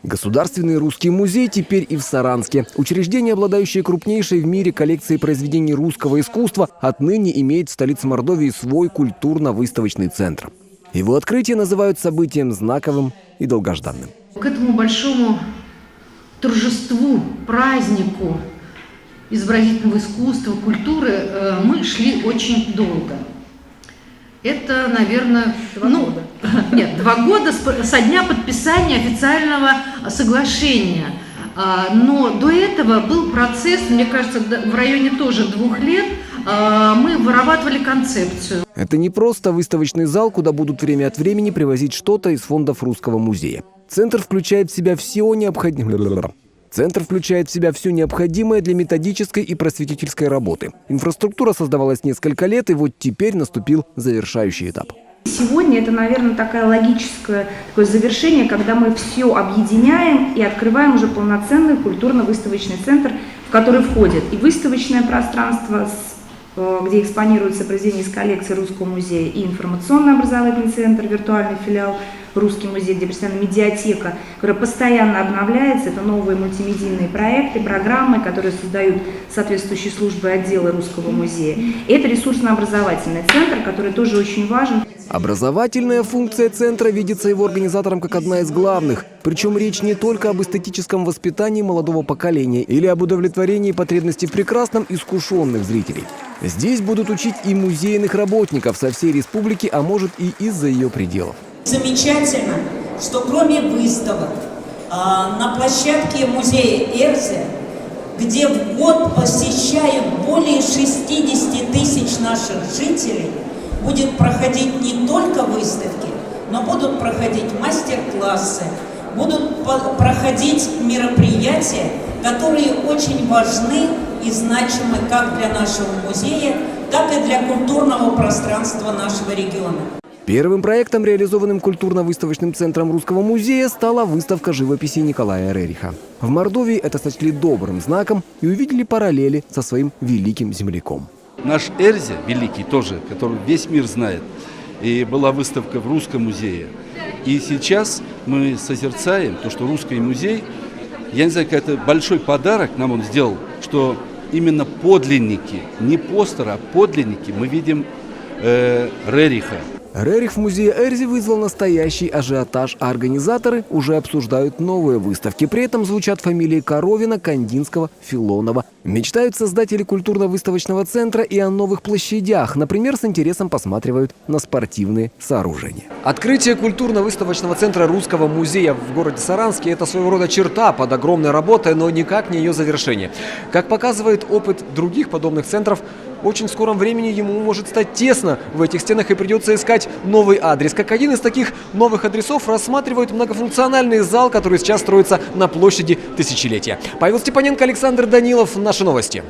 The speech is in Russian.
Государственный русский музей теперь и в Саранске. Учреждение, обладающее крупнейшей в мире коллекцией произведений русского искусства, отныне имеет в столице Мордовии свой культурно-выставочный центр. Его открытие называют событием знаковым и долгожданным. К этому большому торжеству, празднику изобразительного искусства, культуры мы шли очень долго. Это, наверное, 2 года со дня подписания официального соглашения. Но до этого был процесс, мне кажется, в районе тоже 2 лет, мы вырабатывали концепцию. Это не просто выставочный зал, куда будут время от времени привозить что-то из фондов Русского музея. Центр включает в себя все необходимое для методической и просветительской работы. Инфраструктура создавалась несколько лет, и вот теперь наступил завершающий этап. Сегодня это, наверное, такое логическое завершение, когда мы все объединяем и открываем уже полноценный культурно-выставочный центр, в который входит и выставочное пространство, где экспонируются произведения из коллекции Русского музея, и информационно-образовательный центр, виртуальный филиал Русский музей, где представлена медиатека, которая постоянно обновляется. Это новые мультимедийные проекты, программы, которые создают соответствующие службы и отделы Русского музея. И это ресурсно-образовательный центр, который тоже очень важен. Образовательная функция центра видится его организатором как одна из главных. Причем речь не только об эстетическом воспитании молодого поколения или об удовлетворении потребностей в прекрасном искушенных зрителей. Здесь будут учить и музейных работников со всей республики, а может и из-за ее пределов. Замечательно, что кроме выставок на площадке музея Эрзя, где в год посещают более 60 тысяч наших жителей, будет проходить не только выставки, но будут проходить мастер-классы, будут проходить мероприятия, которые очень важны и значимы как для нашего музея, так и для культурного пространства нашего региона. Первым проектом, реализованным культурно-выставочным центром Русского музея, стала выставка живописи Николая Рериха. В Мордовии это сочли добрым знаком и увидели параллели со своим великим земляком. Наш Эрзя, великий тоже, который весь мир знает, и была выставка в Русском музее. И сейчас мы созерцаем то, что Русский музей, я не знаю, какой-то большой подарок нам он сделал, что именно подлинники, не постеры, а подлинники мы видим Рериха. Рерих в музее Эрзи вызвал настоящий ажиотаж, а организаторы уже обсуждают новые выставки. При этом звучат фамилии Коровина, Кандинского, Филонова. Мечтают создатели культурно-выставочного центра и о новых площадях. Например, с интересом посматривают на спортивные сооружения. Открытие культурно-выставочного центра Русского музея в городе Саранске – это своего рода черта под огромной работой, но никак не ее завершение. Как показывает опыт других подобных центров, в очень скором времени ему может стать тесно в этих стенах и придется искать новый адрес. Как один из таких новых адресов рассматривают многофункциональный зал, который сейчас строится на площади Тысячелетия. Павел Степаненко, Александр Данилов. Наши новости.